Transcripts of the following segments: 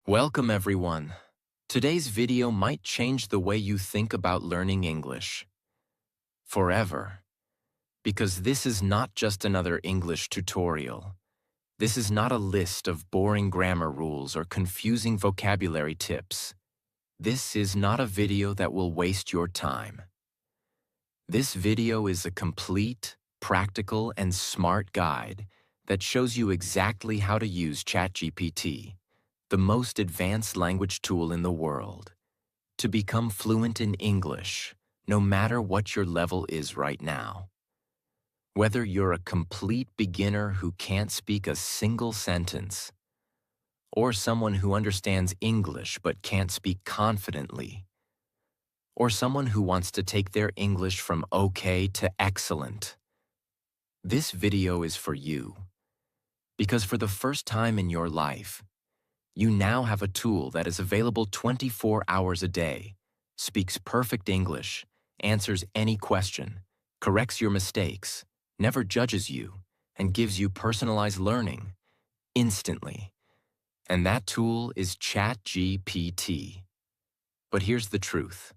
Welcome everyone. Today's video might change the way you think about learning English forever, because this is not just another English tutorial. This is not a list of boring grammar rules or confusing vocabulary tips. This is not a video that will waste your time. This video is a complete, practical, and smart guide that shows you exactly how to use ChatGPT, the most advanced language tool in the world, to become fluent in English, no matter what your level is right now. Whether you're a complete beginner who can't speak a single sentence, or someone who understands English but can't speak confidently, or someone who wants to take their English from okay to excellent, this video is for you. Because for the first time in your life, you now have a tool that is available 24 hours a day, speaks perfect English, answers any question, corrects your mistakes, never judges you, and gives you personalized learning instantly. And that tool is ChatGPT. But here's the truth.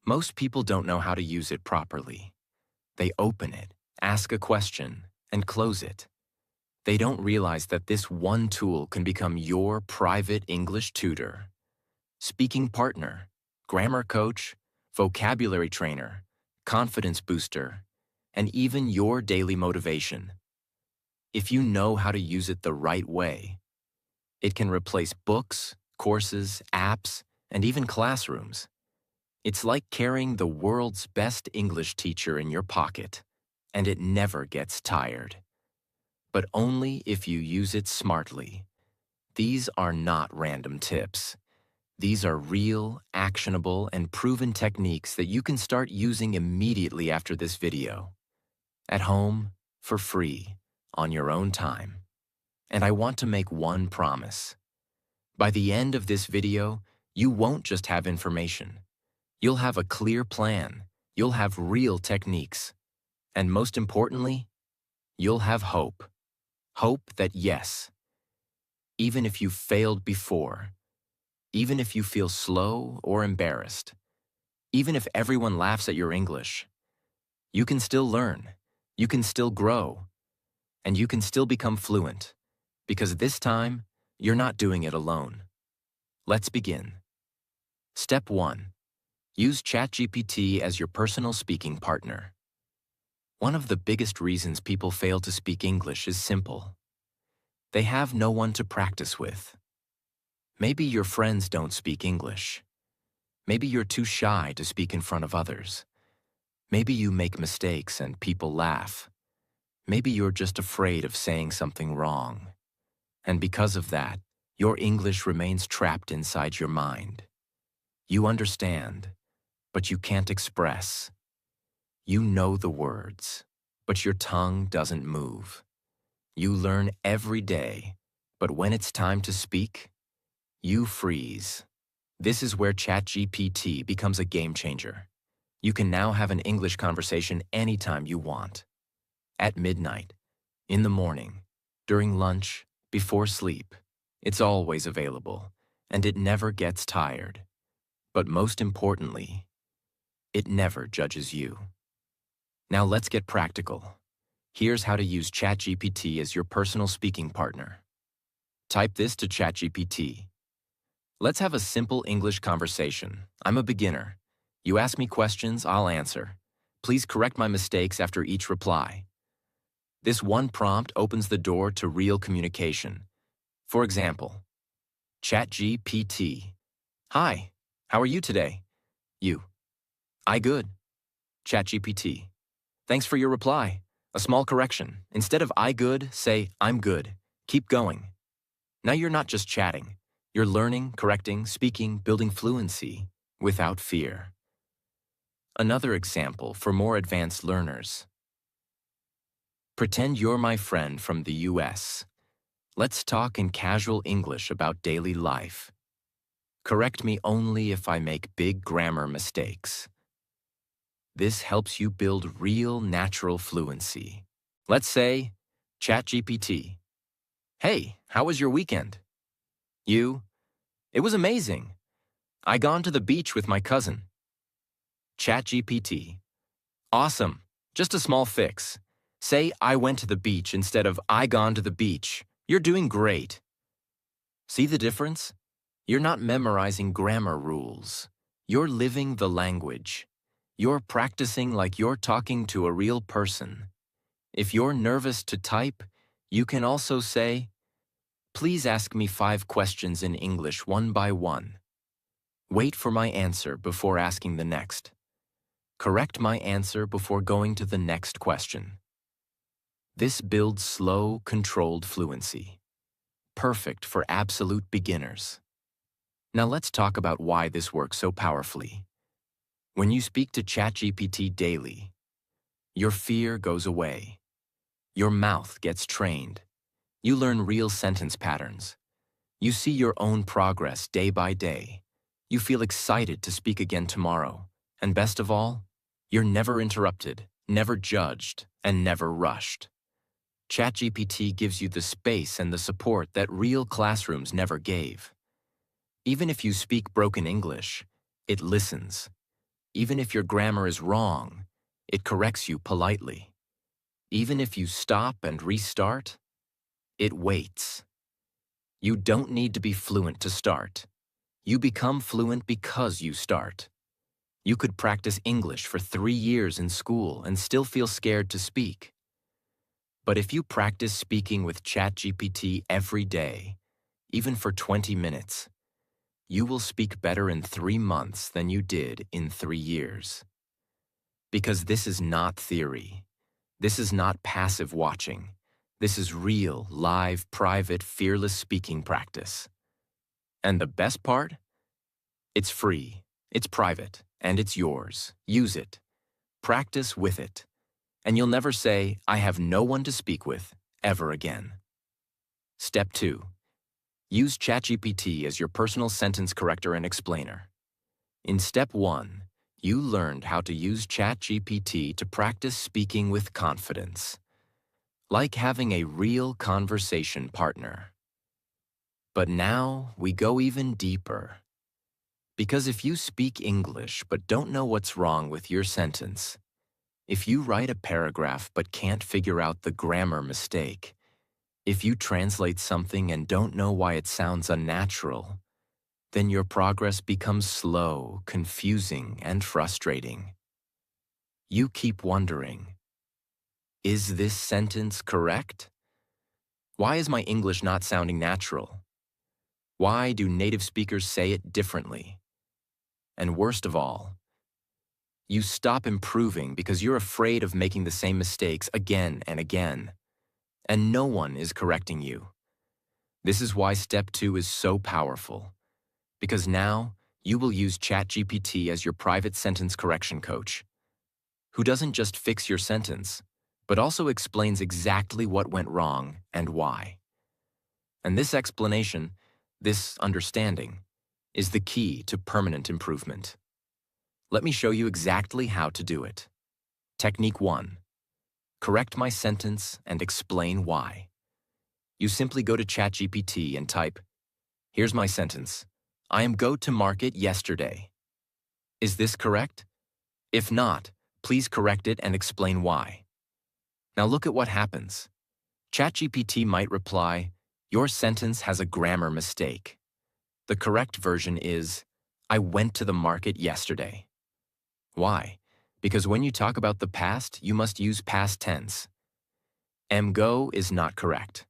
Most people don't know how to use it properly. They open it, ask a question, and close it. They don't realize that this one tool can become your private English tutor, speaking partner, grammar coach, vocabulary trainer, confidence booster, and even your daily motivation. If you know how to use it the right way, it can replace books, courses, apps, and even classrooms. It's like carrying the world's best English teacher in your pocket, and it never gets tired. But only if you use it smartly. These are not random tips. These are real, actionable, and proven techniques that you can start using immediately after this video. At home, for free, on your own time. And I want to make one promise. By the end of this video, you won't just have information. You'll have a clear plan. You'll have real techniques. And most importantly, you'll have hope. Hope that yes, even if you've failed before, even if you feel slow or embarrassed, even if everyone laughs at your English, you can still learn, you can still grow, and you can still become fluent, because this time, you're not doing it alone. Let's begin. Step 1. Use ChatGPT as your personal speaking partner. One of the biggest reasons people fail to speak English is simple. They have no one to practice with. Maybe your friends don't speak English. Maybe you're too shy to speak in front of others. Maybe you make mistakes and people laugh. Maybe you're just afraid of saying something wrong. And because of that, your English remains trapped inside your mind. You understand, but you can't express. You know the words, but your tongue doesn't move. You learn every day, but when it's time to speak, you freeze. This is where ChatGPT becomes a game changer. You can now have an English conversation anytime you want. At midnight, in the morning, during lunch, before sleep. It's always available, and it never gets tired. But most importantly, it never judges you. Now let's get practical. Here's how to use ChatGPT as your personal speaking partner. Type this to ChatGPT. Let's have a simple English conversation. I'm a beginner. You ask me questions, I'll answer. Please correct my mistakes after each reply. This one prompt opens the door to real communication. For example, ChatGPT. Hi, how are you today? You. I good. ChatGPT. Thanks for your reply. A small correction. Instead of I good, say I'm good. Keep going. Now you're not just chatting. You're learning, correcting, speaking, building fluency without fear. Another example for more advanced learners. Pretend you're my friend from the US. Let's talk in casual English about daily life. Correct me only if I make big grammar mistakes. This helps you build real natural fluency. Let's say, ChatGPT. Hey, how was your weekend? You, It was amazing. I gone to the beach with my cousin. ChatGPT. Awesome. Just a small fix. Say I went to the beach instead of I gone to the beach. You're doing great. See the difference? You're not memorizing grammar rules. You're living the language. You're practicing like you're talking to a real person. If you're nervous to type, you can also say, "Please ask me 5 questions in English one by one. Wait for my answer before asking the next. Correct my answer before going to the next question." This builds slow, controlled fluency. Perfect for absolute beginners. Now let's talk about why this works so powerfully. When you speak to ChatGPT daily, your fear goes away. Your mouth gets trained. You learn real sentence patterns. You see your own progress day by day. You feel excited to speak again tomorrow. And best of all, you're never interrupted, never judged, and never rushed. ChatGPT gives you the space and the support that real classrooms never gave. Even if you speak broken English, it listens. Even if your grammar is wrong, it corrects you politely. Even if you stop and restart, it waits. You don't need to be fluent to start. You become fluent because you start. You could practice English for 3 years in school and still feel scared to speak. But if you practice speaking with ChatGPT every day, even for 20 minutes, you will speak better in 3 months than you did in 3 years. Because this is not theory. This is not passive watching. This is real, live, private, fearless speaking practice. And the best part? It's free, it's private, and it's yours. Use it. Practice with it. And you'll never say, "I have no one to speak with," ever again. Step 2. Use ChatGPT as your personal sentence corrector and explainer. In Step 1, you learned how to use ChatGPT to practice speaking with confidence, like having a real conversation partner. But now we go even deeper. Because if you speak English but don't know what's wrong with your sentence, if you write a paragraph but can't figure out the grammar mistake, if you translate something and don't know why it sounds unnatural, then your progress becomes slow, confusing, and frustrating. You keep wondering, is this sentence correct? Why is my English not sounding natural? Why do native speakers say it differently? And worst of all, you stop improving because you're afraid of making the same mistakes again and again, and no one is correcting you. This is why Step 2 is so powerful, because now you will use ChatGPT as your private sentence correction coach, who doesn't just fix your sentence, but also explains exactly what went wrong and why. And this explanation, this understanding, is the key to permanent improvement. Let me show you exactly how to do it. Technique 1. Correct my sentence and explain why. You simply go to ChatGPT and type, "Here's my sentence. I am go to market yesterday." Is this correct? If not, please correct it and explain why. Now look at what happens. ChatGPT might reply, "Your sentence has a grammar mistake." The correct version is, "I went to the market yesterday." Why? Because when you talk about the past, you must use past tense. Go is not correct.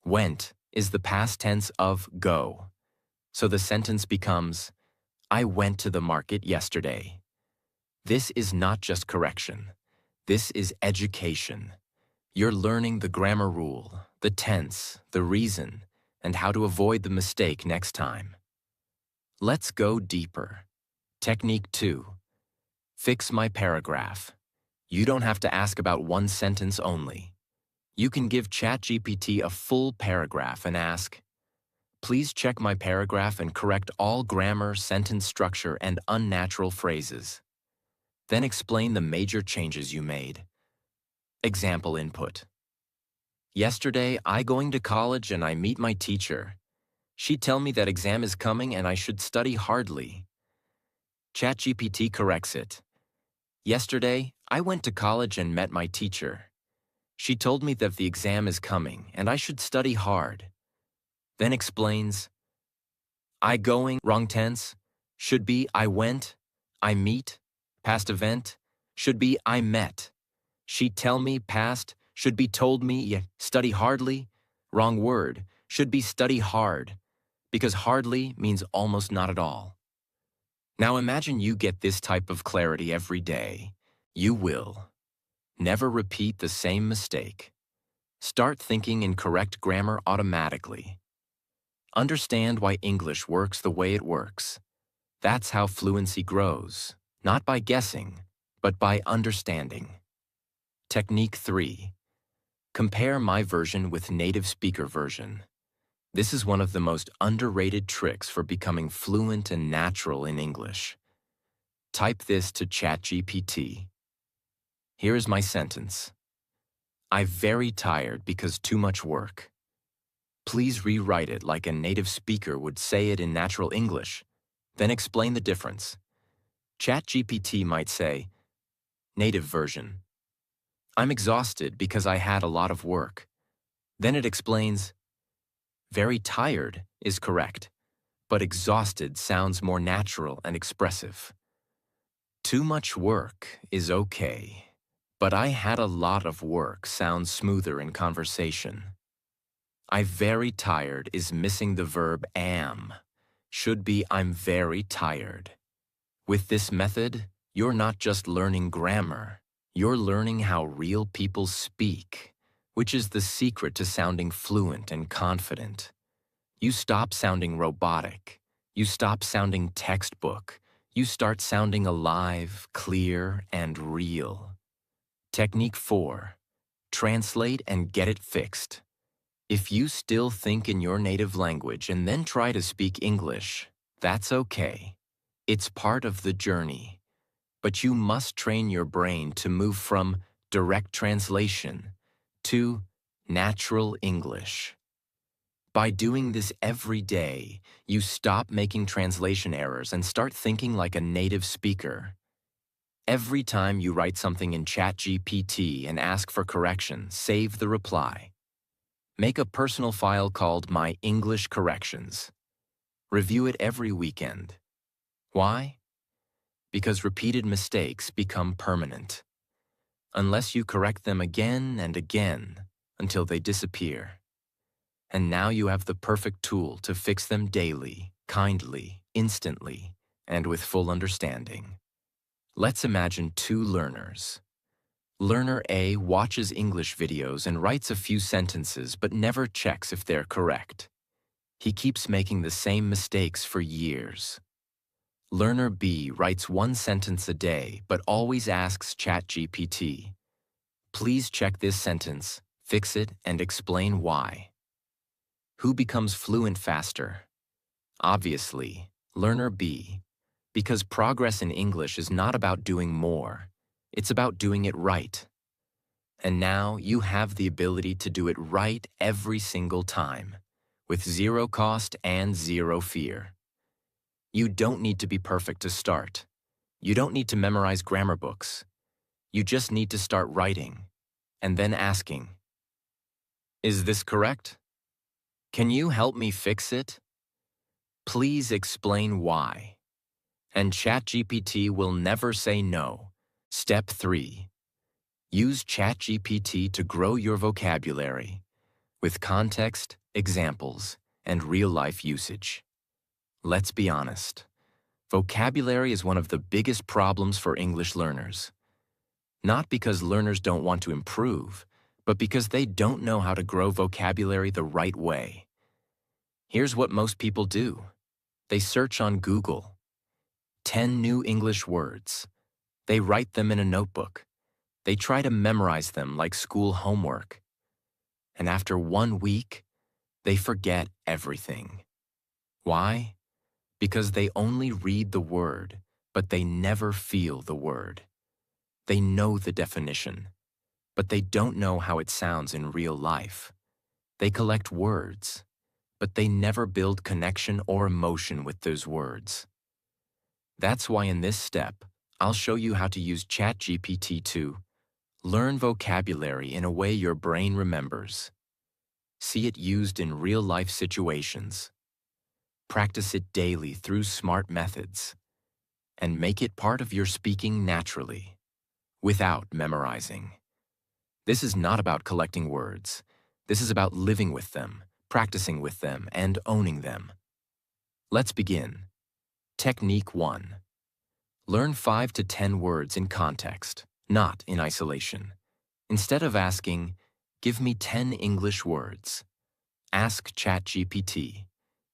Went is the past tense of go. So the sentence becomes, "I went to the market yesterday." This is not just correction. This is education. You're learning the grammar rule, the tense, the reason, and how to avoid the mistake next time. Let's go deeper. Technique 2. Fix my paragraph. You don't have to ask about one sentence only. You can give ChatGPT a full paragraph and ask, "Please check my paragraph and correct all grammar, sentence structure, and unnatural phrases." Then explain the major changes you made. Example input. Yesterday, I going to college and I meet my teacher. She tell me that exam is coming and I should study hardly. ChatGPT corrects it. Yesterday, I went to college and met my teacher. She told me that the exam is coming and I should study hard. Then explains, I going, wrong tense, should be I went, I meet, past event, should be I met. She tell me, past, should be told me, study hardly, wrong word, should be study hard, because hardly means almost not at all. Now imagine you get this type of clarity every day. You will never repeat the same mistake. Start thinking in correct grammar automatically. Understand why English works the way it works. That's how fluency grows, not by guessing, but by understanding. Technique 3. Compare my version with native speaker version. This is one of the most underrated tricks for becoming fluent and natural in English. Type this to ChatGPT. Here is my sentence. I'm very tired because too much work. Please rewrite it like a native speaker would say it in natural English. Then explain the difference. ChatGPT might say, native version. I'm exhausted because I had a lot of work. Then it explains, very tired is correct, but exhausted sounds more natural and expressive. Too much work is okay, but I had a lot of work sounds smoother in conversation. I very tired is missing the verb am. Should be I'm very tired. With this method, you're not just learning grammar, you're learning how real people speak, which is the secret to sounding fluent and confident. You stop sounding robotic. You stop sounding textbook. You start sounding alive, clear, and real. Technique 4. Translate and get it fixed. If you still think in your native language and then try to speak English, that's okay. It's part of the journey. But you must train your brain to move from direct translation to natural English. By doing this every day, you stop making translation errors and start thinking like a native speaker. Every time you write something in ChatGPT and ask for correction, save the reply. Make a personal file called My English Corrections. Review it every weekend. Why? Because repeated mistakes become permanent. Unless you correct them again and again until they disappear. And now you have the perfect tool to fix them daily, kindly, instantly, and with full understanding. Let's imagine two learners. Learner A watches English videos and writes a few sentences but never checks if they're correct. He keeps making the same mistakes for years. Learner B writes one sentence a day but always asks ChatGPT, please check this sentence, fix it, and explain why. Who becomes fluent faster? Obviously, Learner B, because progress in English is not about doing more, it's about doing it right. And now you have the ability to do it right every single time, with zero cost and zero fear. You don't need to be perfect to start. You don't need to memorize grammar books. You just need to start writing, and then asking, is this correct? Can you help me fix it? Please explain why. And ChatGPT will never say no. Step 3. Use ChatGPT to grow your vocabulary with context, examples, and real-life usage. Let's be honest. Vocabulary is one of the biggest problems for English learners. Not because learners don't want to improve, but because they don't know how to grow vocabulary the right way. Here's what most people do. They search on Google. 10 new English words. They write them in a notebook. They try to memorize them like school homework. And after 1 week, they forget everything. Why? Because they only read the word, but they never feel the word. They know the definition, but they don't know how it sounds in real life. They collect words, but they never build connection or emotion with those words. That's why in this step, I'll show you how to use ChatGPT to learn vocabulary in a way your brain remembers. See it used in real-life situations. Practice it daily through smart methods. And make it part of your speaking naturally, without memorizing. This is not about collecting words. This is about living with them, practicing with them, and owning them. Let's begin. Technique 1. Learn 5 to 10 words in context, not in isolation. Instead of asking, "Give me 10 English words," ask ChatGPT,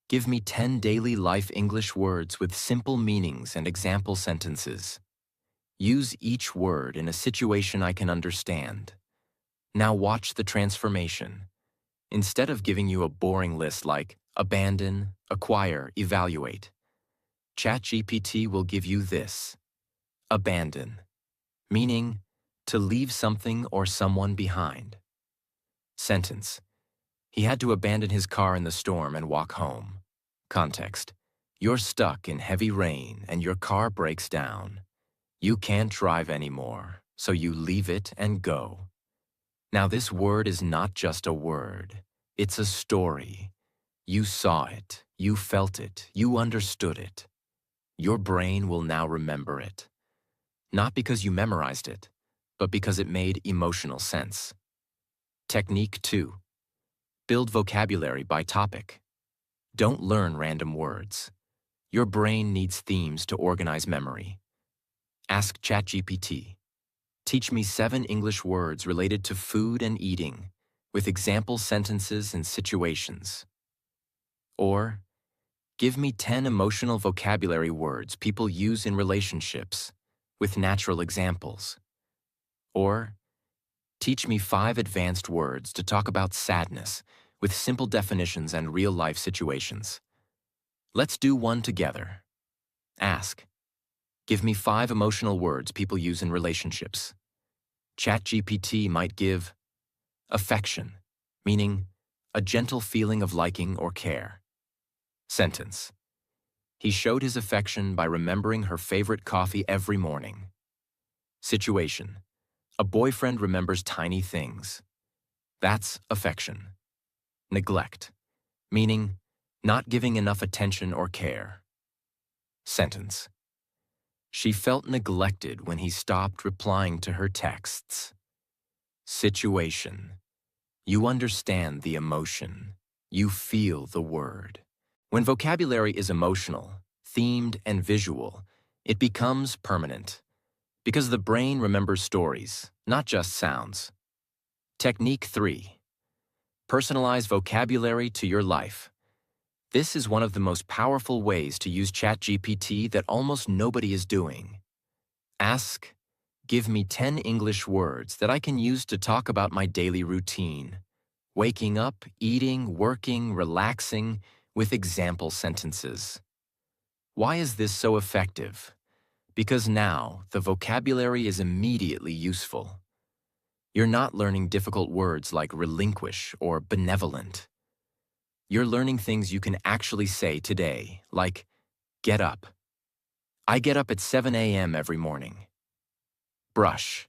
"Give me 10 daily life English words with simple meanings and example sentences." Use each word in a situation I can understand. Now watch the transformation. Instead of giving you a boring list like abandon, acquire, evaluate, ChatGPT will give you this: abandon, meaning to leave something or someone behind. Sentence: he had to abandon his car in the storm and walk home. Context: you're stuck in heavy rain and your car breaks down. You can't drive anymore, so you leave it and go. Now this word is not just a word, it's a story. You saw it, you felt it, you understood it. Your brain will now remember it. Not because you memorized it, but because it made emotional sense. Technique 2. Build vocabulary by topic. Don't learn random words. Your brain needs themes to organize memory. Ask ChatGPT, "Teach me 7 English words related to food and eating, with example sentences and situations." Or, "Give me 10 emotional vocabulary words people use in relationships, with natural examples." Or, "Teach me 5 advanced words to talk about sadness, with simple definitions and real-life situations." Let's do one together. Ask, "Give me 5 emotional words people use in relationships." ChatGPT might give affection, meaning a gentle feeling of liking or care. Sentence: he showed his affection by remembering her favorite coffee every morning. Situation: a boyfriend remembers tiny things. That's affection. Neglect, meaning not giving enough attention or care. Sentence: she felt neglected when he stopped replying to her texts. Situation: you understand the emotion. You feel the word. When vocabulary is emotional, themed, and visual, it becomes permanent, because the brain remembers stories, not just sounds. Technique 3. Personalize vocabulary to your life. This is one of the most powerful ways to use ChatGPT that almost nobody is doing. Ask, "Give me 10 English words that I can use to talk about my daily routine. Waking up, eating, working, relaxing, with example sentences." Why is this so effective? Because now the vocabulary is immediately useful. You're not learning difficult words like relinquish or benevolent. You're learning things you can actually say today, like get up. I get up at 7 a.m. every morning. Brush.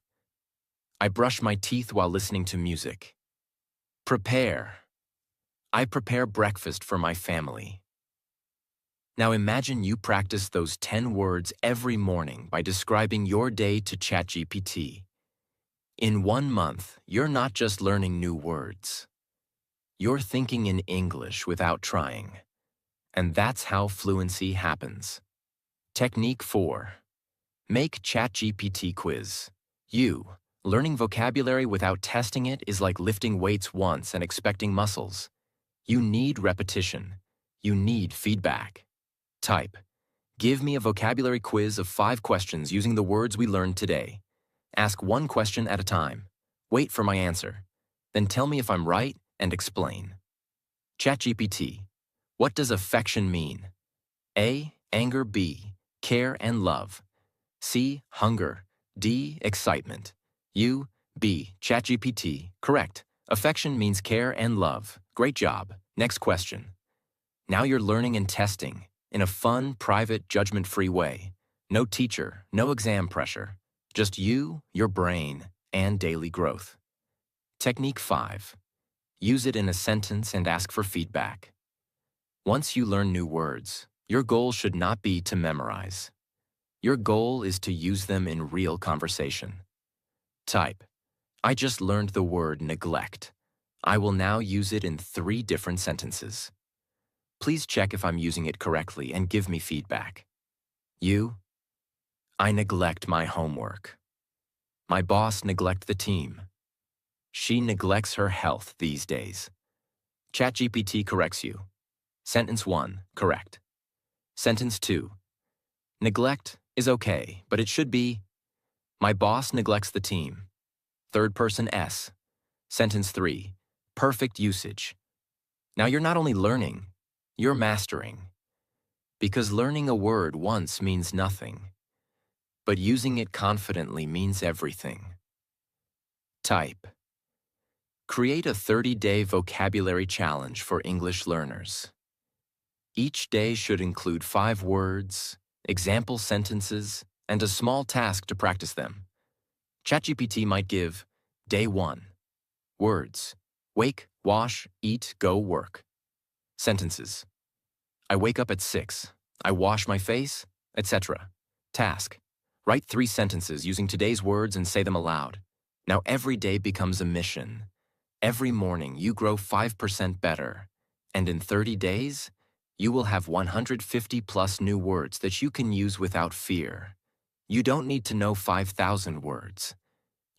I brush my teeth while listening to music. Prepare. I prepare breakfast for my family. Now imagine you practice those 10 words every morning by describing your day to ChatGPT. In 1 month, you're not just learning new words. You're thinking in English without trying. And that's how fluency happens. Technique 4. Make ChatGPT quiz. Learning vocabulary without testing it is like lifting weights once and expecting muscles. You need repetition. You need feedback. Type, "Give me a vocabulary quiz of 5 questions using the words we learned today." Ask 1 question at a time. Wait for my answer. Then tell me if I'm right and explain. ChatGPT, what does affection mean? A, anger. B, care and love. C, hunger. D, excitement. B, ChatGPT, correct. Affection means care and love. Great job. Next question. Now you're learning and testing in a fun, private, judgment-free way. No teacher, no exam pressure. Just you, your brain, and daily growth. Technique 5. Use it in a sentence and ask for feedback. Once you learn new words, your goal should not be to memorize. Your goal is to use them in real conversation. Type, I just learned the word neglect. I will now use it in 3 different sentences. Please check if I'm using it correctly and give me feedback. You, I neglect my homework. My boss neglect the team. She neglects her health these days. ChatGPT corrects you. Sentence 1, correct. Sentence 2, neglect is okay, but it should be, my boss neglects the team. Third person S. Sentence 3, perfect usage. Now you're not only learning, you're mastering. Because learning a word once means nothing, but using it confidently means everything. Type. Create a 30-day vocabulary challenge for English learners. Each day should include 5 words, example sentences, and a small task to practice them. ChatGPT might give, Day 1. Words. Wake, wash, eat, go, work. Sentences. I wake up at 6. I wash my face, etc. Task. Write 3 sentences using today's words and say them aloud. Now every day becomes a mission. Every morning you grow 5% better. And in 30 days, you will have 150 plus new words that you can use without fear. You don't need to know 5,000 words.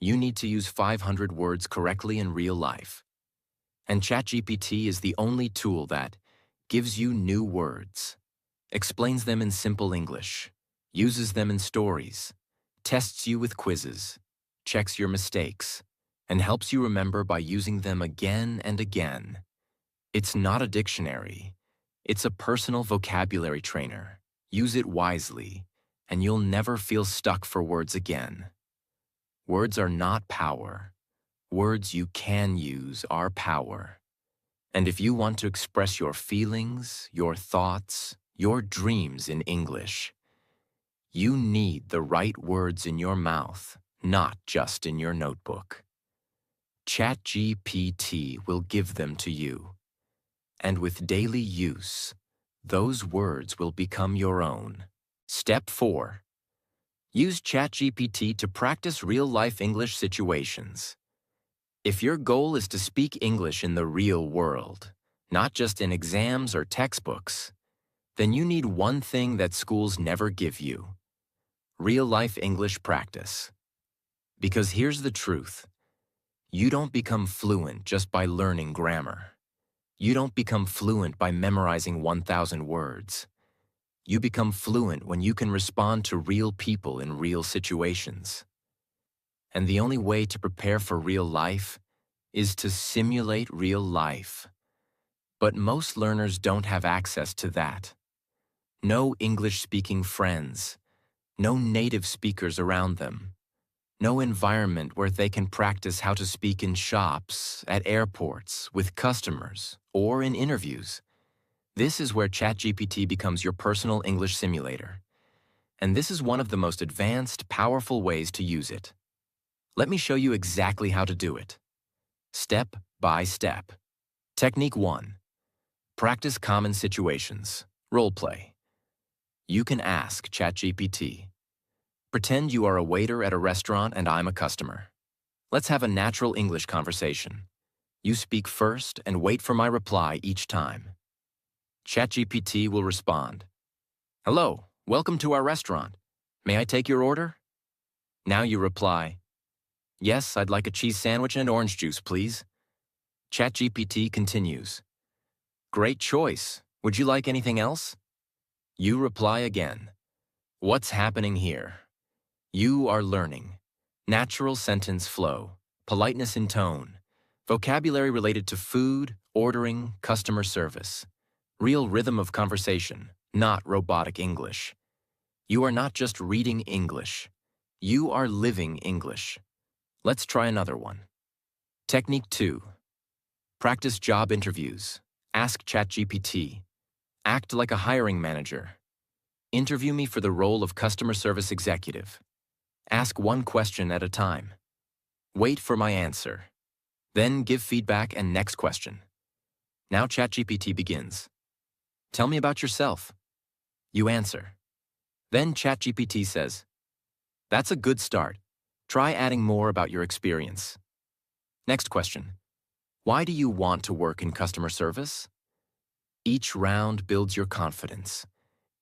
You need to use 500 words correctly in real life. And ChatGPT is the only tool that gives you new words, explains them in simple English, uses them in stories, tests you with quizzes, checks your mistakes, and helps you remember by using them again and again. It's not a dictionary. It's a personal vocabulary trainer. Use it wisely, and you'll never feel stuck for words again. Words are not power. Words you can use are power. And if you want to express your feelings, your thoughts, your dreams in English, you need the right words in your mouth, not just in your notebook. ChatGPT will give them to you. And with daily use, those words will become your own. Step 4. Use ChatGPT to practice real-life English situations. If your goal is to speak English in the real world, not just in exams or textbooks, then you need one thing that schools never give you: real-life English practice. Because here's the truth. You don't become fluent just by learning grammar. You don't become fluent by memorizing 1,000 words. You become fluent when you can respond to real people in real situations. And the only way to prepare for real life is to simulate real life. But most learners don't have access to that. No English-speaking friends, no native speakers around them, no environment where they can practice how to speak in shops, at airports, with customers, or in interviews. This is where ChatGPT becomes your personal English simulator. And this is one of the most advanced, powerful ways to use it. Let me show you exactly how to do it. Step by step. Technique 1. Practice common situations. Role play. You can ask ChatGPT. Pretend you are a waiter at a restaurant and I'm a customer. Let's have a natural English conversation. You speak first and wait for my reply each time. ChatGPT will respond. Hello, welcome to our restaurant. May I take your order? Now you reply, yes, I'd like a cheese sandwich and orange juice, please. ChatGPT continues. Great choice. Would you like anything else? You reply again. What's happening here? You are learning. Natural sentence flow, politeness in tone, vocabulary related to food, ordering, customer service. Real rhythm of conversation, not robotic English. You are not just reading English. You are living English. Let's try another one. Technique 2. Practice job interviews. Ask ChatGPT. Act like a hiring manager. Interview me for the role of customer service executive. Ask one question at a time. Wait for my answer. Then give feedback and next question. Now ChatGPT begins. Tell me about yourself. You answer. Then ChatGPT says, that's a good start. Try adding more about your experience. Next question. Why do you want to work in customer service? Each round builds your confidence.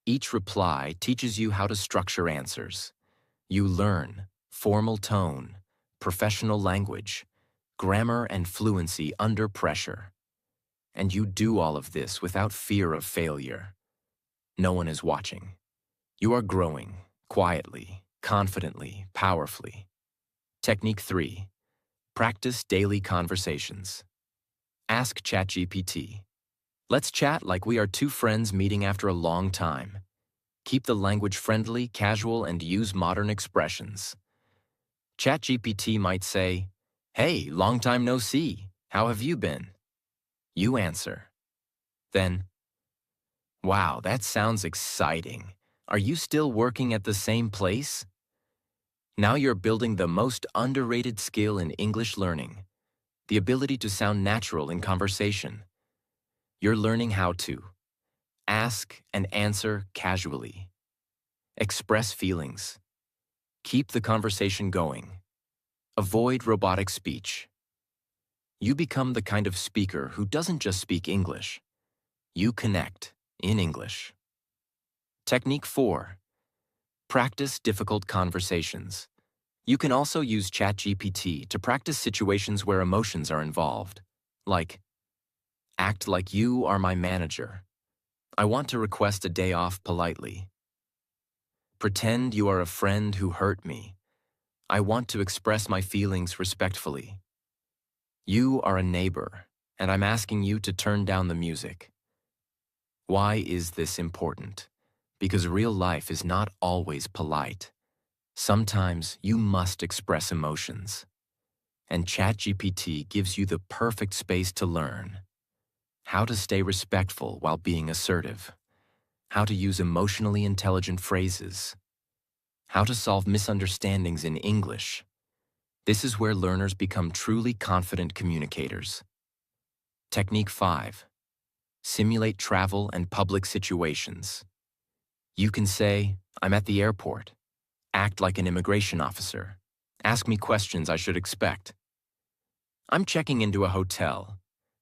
Each reply teaches you how to structure answers. You learn formal tone, professional language, grammar and fluency under pressure. And you do all of this without fear of failure. No one is watching. You are growing, quietly, confidently, powerfully. Technique 3. Practice daily conversations. Ask ChatGPT. Let's chat like we are two friends meeting after a long time. Keep the language friendly, casual, and use modern expressions. ChatGPT might say, "Hey, long time no see. How have you been?" You answer. Then, "Wow, that sounds exciting. Are you still working at the same place?" Now you're building the most underrated skill in English learning, the ability to sound natural in conversation. You're learning how to ask and answer casually, express feelings, keep the conversation going, avoid robotic speech. You become the kind of speaker who doesn't just speak English. You connect in English. Technique 4. Practice difficult conversations. You can also use ChatGPT to practice situations where emotions are involved, like, act like you are my manager. I want to request a day off politely. Pretend you are a friend who hurt me. I want to express my feelings respectfully. You are a neighbor, and I'm asking you to turn down the music. Why is this important? Because real life is not always polite. Sometimes you must express emotions. And ChatGPT gives you the perfect space to learn. How to stay respectful while being assertive. How to use emotionally intelligent phrases. How to solve misunderstandings in English. This is where learners become truly confident communicators. Technique 5. Simulate travel and public situations. You can say, I'm at the airport. Act like an immigration officer. Ask me questions I should expect. I'm checking into a hotel.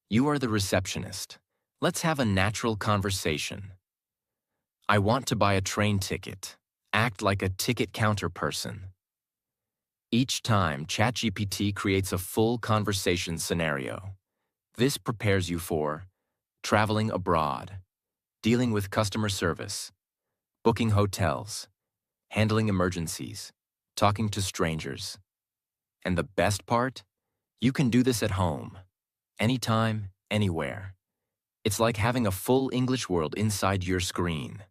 You are the receptionist. Let's have a natural conversation. I want to buy a train ticket. Act like a ticket counter person. Each time, ChatGPT creates a full conversation scenario. This prepares you for traveling abroad, dealing with customer service, booking hotels, handling emergencies, talking to strangers. And the best part? You can do this at home, anytime, anywhere. It's like having a full English world inside your screen.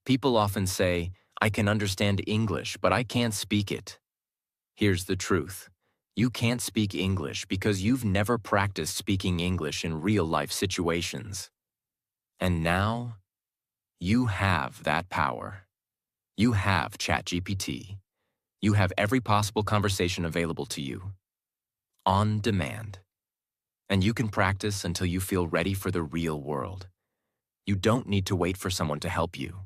People often say, I can understand English, but I can't speak it. Here's the truth. You can't speak English because you've never practiced speaking English in real-life situations. And now, you have that power. You have ChatGPT. You have every possible conversation available to you, on demand. And you can practice until you feel ready for the real world. You don't need to wait for someone to help you.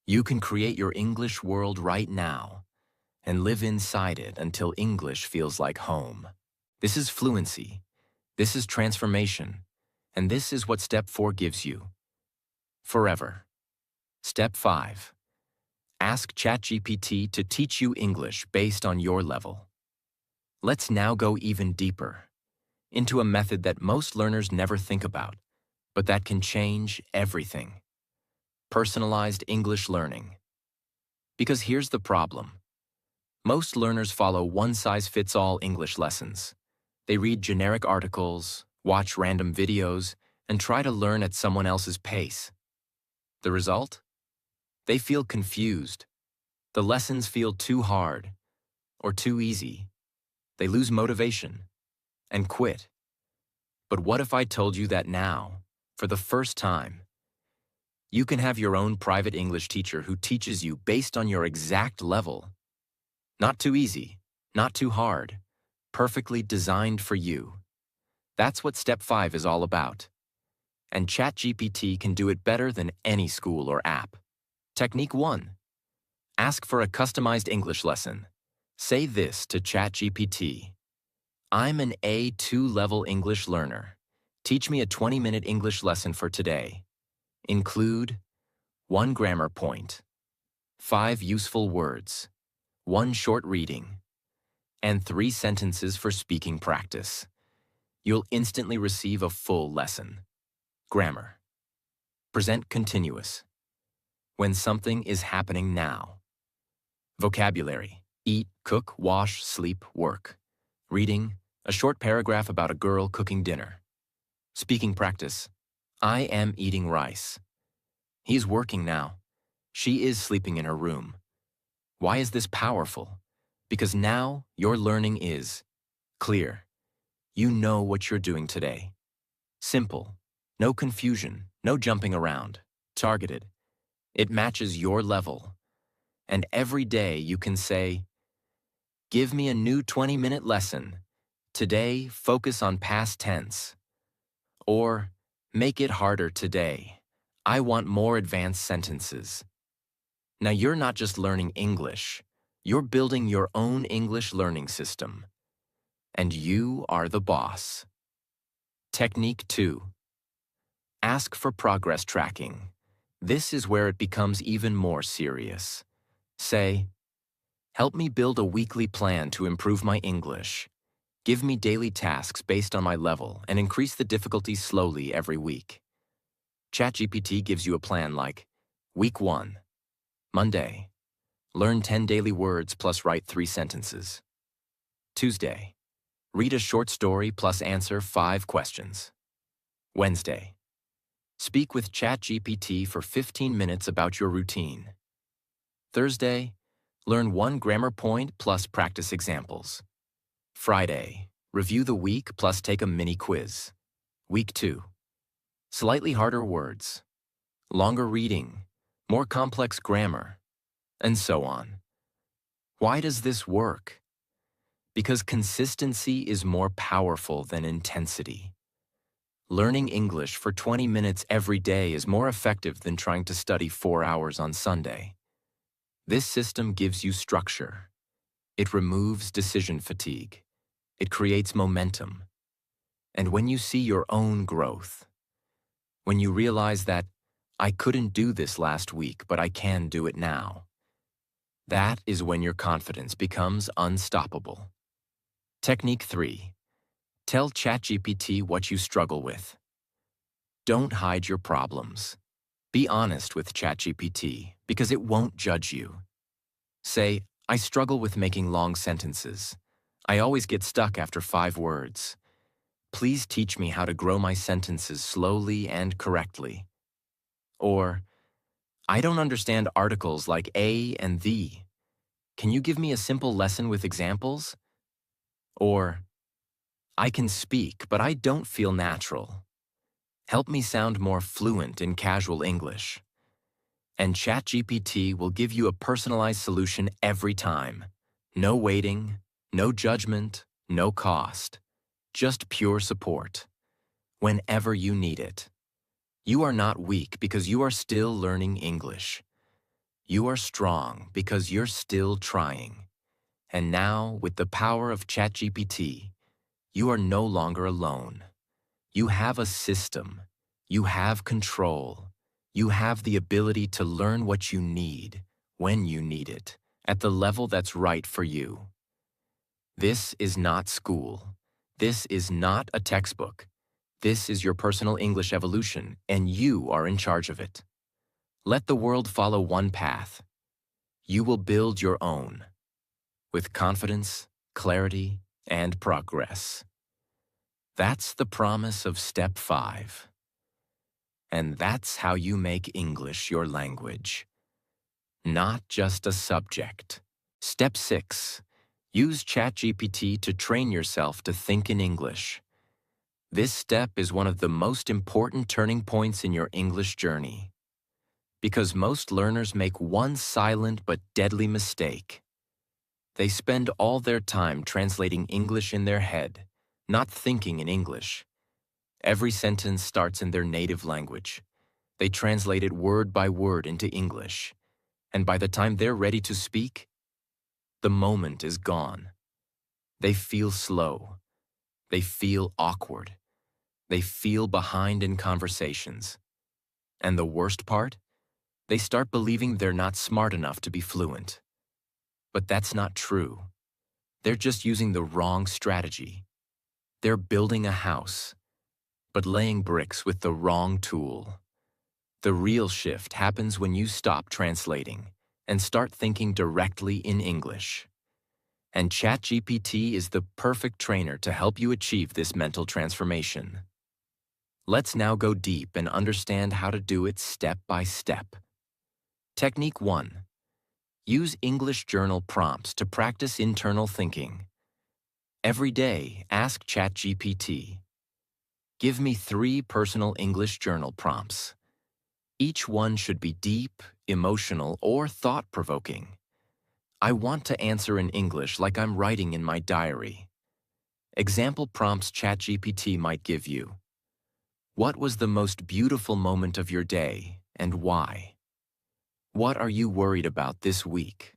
You can create your English world right now and live inside it until English feels like home. This is fluency. This is transformation. And this is what Step 4 gives you. Forever. Step 5. Ask ChatGPT to teach you English based on your level. Let's now go even deeper, into a method that most learners never think about, but that can change everything. Personalized English learning. Because here's the problem. Most learners follow one-size-fits-all English lessons. They read generic articles, watch random videos, and try to learn at someone else's pace. The result? They feel confused. The lessons feel too hard or too easy. They lose motivation and quit. But what if I told you that now, for the first time, You can have your own private English teacher who teaches you based on your exact level. Not too easy, not too hard, perfectly designed for you. That's what Step 5 is all about. And ChatGPT can do it better than any school or app. Technique 1. Ask for a customized English lesson. Say this to ChatGPT. I'm an A2 level English learner. Teach me a 20-minute English lesson for today. Include 1 grammar point, 5 useful words, 1 short reading, and 3 sentences for speaking practice. You'll instantly receive a full lesson. Grammar. Present continuous. When something is happening now. Vocabulary. Eat, cook, wash, sleep, work. Reading. A short paragraph about a girl cooking dinner. Speaking practice. I am eating rice. He's working now. She is sleeping in her room. Why is this powerful? Because now your learning is clear. You know what you're doing today. Simple. No confusion. No jumping around. Targeted. It matches your level. And every day you can say, give me a new 20-minute lesson. Today, focus on past tense. Or, make it harder today. I want more advanced sentences. Now you're not just learning English. You're building your own English learning system. And you are the boss. Technique 2. Ask for progress tracking. This is where it becomes even more serious. Say, help me build a weekly plan to improve my English. Give me daily tasks based on my level and increase the difficulty slowly every week. ChatGPT gives you a plan like, Week 1, Monday, learn 10 daily words plus write 3 sentences. Tuesday, read a short story plus answer 5 questions. Wednesday, speak with ChatGPT for 15 minutes about your routine. Thursday, learn 1 grammar point plus practice examples. Friday, review the week plus take a mini quiz. Week 2, slightly harder words, longer reading, more complex grammar, and so on. Why does this work? Because consistency is more powerful than intensity. Learning English for 20 minutes every day is more effective than trying to study 4 hours on Sunday. This system gives you structure. It removes decision fatigue. It creates momentum. And when you see your own growth, when you realize that I couldn't do this last week, but I can do it now, that is when your confidence becomes unstoppable. Technique 3. Tell ChatGPT what you struggle with. Don't hide your problems. Be honest with ChatGPT because it won't judge you. Say, I struggle with making long sentences. I always get stuck after 5 words. Please teach me how to grow my sentences slowly and correctly. Or, I don't understand articles like a and the. Can you give me a simple lesson with examples? Or, I can speak, but I don't feel natural. Help me sound more fluent in casual English. And ChatGPT will give you a personalized solution every time. No waiting, no judgment, no cost. Just pure support. Whenever you need it. You are not weak because you are still learning English. You are strong because you're still trying. And now, with the power of ChatGPT, you are no longer alone. You have a system. You have control. You have the ability to learn what you need, when you need it, at the level that's right for you. This is not school. This is not a textbook. This is your personal English evolution, and you are in charge of it. Let the world follow one path. You will build your own, with confidence, clarity, and progress. That's the promise of Step 5. And that's how you make English your language. Not just a subject. Step 6. Use ChatGPT to train yourself to think in English. This step is one of the most important turning points in your English journey. Because most learners make one silent but deadly mistake. They spend all their time translating English in their head, not thinking in English. Every sentence starts in their native language. They translate it word by word into English. And by the time they're ready to speak, the moment is gone. They feel slow. They feel awkward. They feel behind in conversations. And the worst part? They start believing they're not smart enough to be fluent. But that's not true. They're just using the wrong strategy. They're building a house, but laying bricks with the wrong tool. The real shift happens when you stop translating and start thinking directly in English. And ChatGPT is the perfect trainer to help you achieve this mental transformation. Let's now go deep and understand how to do it step by step. Technique 1. Use English journal prompts to practice internal thinking. Every day, ask ChatGPT. Give me 3 personal English journal prompts. Each one should be deep, emotional, or thought-provoking. I want to answer in English like I'm writing in my diary. Example prompts ChatGPT might give you. What was the most beautiful moment of your day, and why? What are you worried about this week?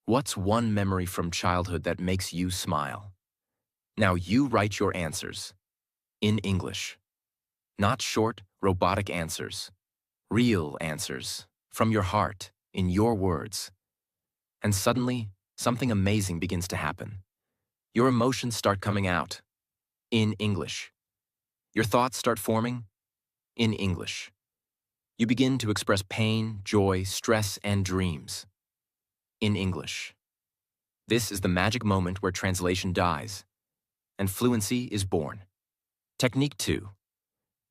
What's one memory from childhood that makes you smile? Now you write your answers. In English. Not short, robotic answers. Real answers. From your heart, in your words. And suddenly, something amazing begins to happen. Your emotions start coming out. In English. Your thoughts start forming. In English. You begin to express pain, joy, stress, and dreams. In English. This is the magic moment where translation dies, and fluency is born. Technique 2.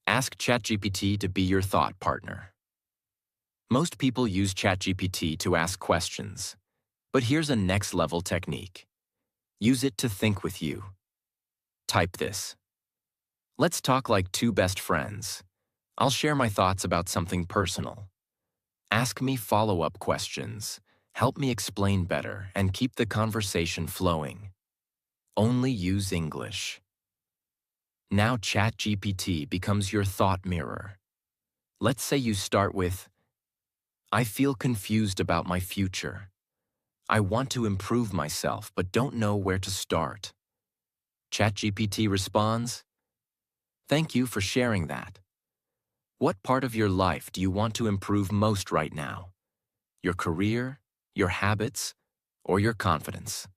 Ask ChatGPT to be your thought partner. Most people use ChatGPT to ask questions, but here's a next-level technique. Use it to think with you. Type this. Let's talk like 2 best friends. I'll share my thoughts about something personal. Ask me follow-up questions. Help me explain better and keep the conversation flowing. Only use English. Now ChatGPT becomes your thought mirror. Let's say you start with, I feel confused about my future. I want to improve myself but don't know where to start. ChatGPT responds, Thank you for sharing that. What part of your life do you want to improve most right now? Your career, your habits, or your confidence?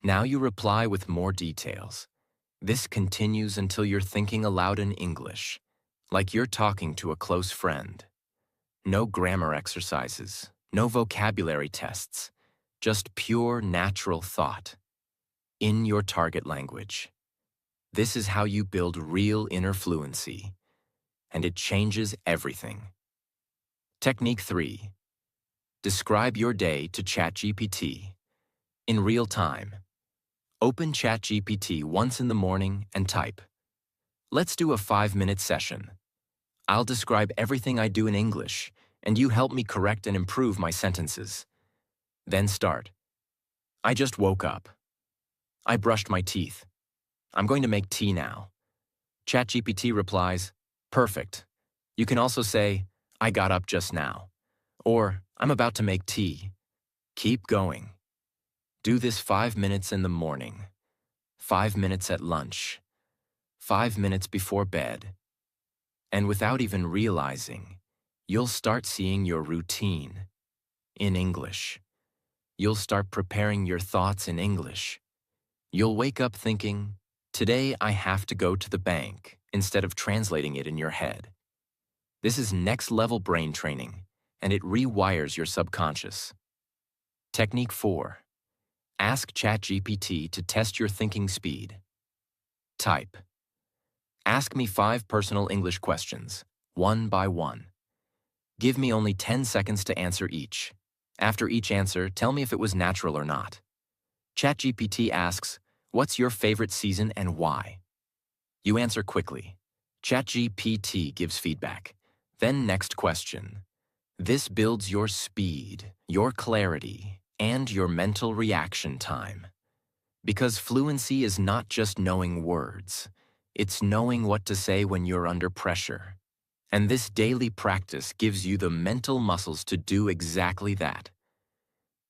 Now you reply with more details. This continues until you're thinking aloud in English, like you're talking to a close friend. No grammar exercises, no vocabulary tests, just pure natural thought. In your target language. This is how you build real inner fluency, and it changes everything. Technique 3. Describe your day to ChatGPT. In real time. Open ChatGPT once in the morning and type. Let's do a 5-minute session. I'll describe everything I do in English, and you help me correct and improve my sentences. Then start. I just woke up. I brushed my teeth. I'm going to make tea now. ChatGPT replies, Perfect. You can also say, I got up just now. Or, I'm about to make tea. Keep going. Do this 5 minutes in the morning, 5 minutes at lunch, 5 minutes before bed. And without even realizing, you'll start seeing your routine in English. You'll start preparing your thoughts in English. You'll wake up thinking, today I have to go to the bank, instead of translating it in your head. This is next-level brain training, and it rewires your subconscious. Technique 4. Ask ChatGPT to test your thinking speed. Type. Ask me 5 personal English questions, one by one. Give me only 10 seconds to answer each. After each answer, tell me if it was natural or not. ChatGPT asks, what's your favorite season and why? You answer quickly. ChatGPT gives feedback. Then next question. This builds your speed, your clarity, and your mental reaction time. Because fluency is not just knowing words, it's knowing what to say when you're under pressure. And this daily practice gives you the mental muscles to do exactly that.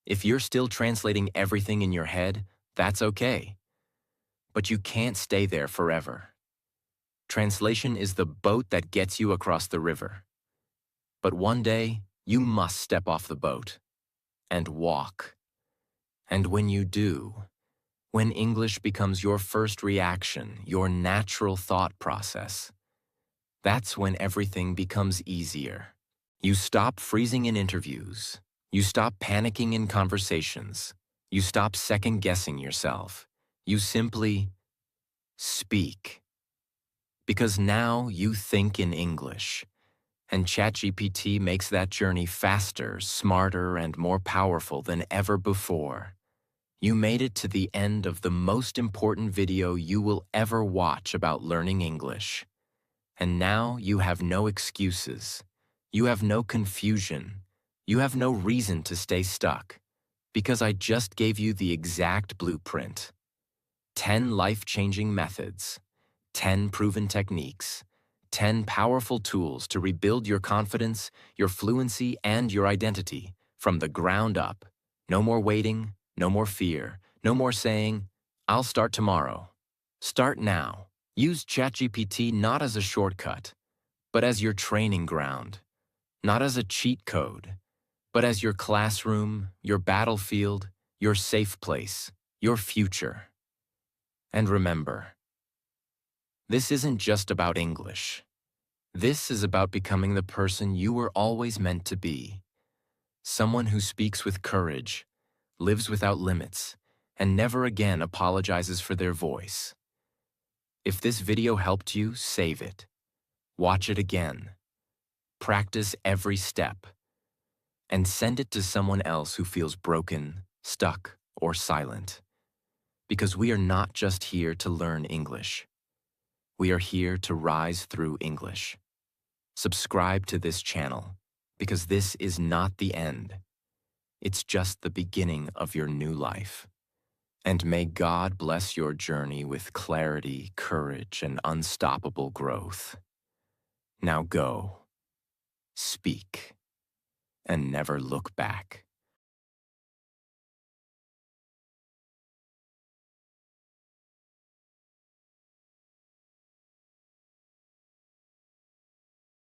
If you're still translating everything in your head, that's okay. But you can't stay there forever. Translation is the boat that gets you across the river. But one day, you must step off the boat and walk. And when you do, when English becomes your first reaction, your natural thought process, that's when everything becomes easier. You stop freezing in interviews. You stop panicking in conversations. You stop second-guessing yourself. You simply speak. Because now you think in English. And ChatGPT makes that journey faster, smarter, and more powerful than ever before. You made it to the end of the most important video you will ever watch about learning English. And now you have no excuses. You have no confusion. You have no reason to stay stuck. Because I just gave you the exact blueprint. 10 life-changing methods. 10 proven techniques. 10 powerful tools to rebuild your confidence, your fluency, and your identity from the ground up. No more waiting, no more fear, no more saying, "I'll start tomorrow." Start now. Use ChatGPT not as a shortcut, but as your training ground. Not as a cheat code, but as your classroom, your battlefield, your safe place, your future. And remember, this isn't just about English. This is about becoming the person you were always meant to be. Someone who speaks with courage, lives without limits, and never again apologizes for their voice. If this video helped you, save it. Watch it again. Practice every step. And send it to someone else who feels broken, stuck, or silent. Because we are not just here to learn English. We are here to rise through English. Subscribe to this channel, because this is not the end. It's just the beginning of your new life. And may God bless your journey with clarity, courage, and unstoppable growth. Now go, speak, and never look back.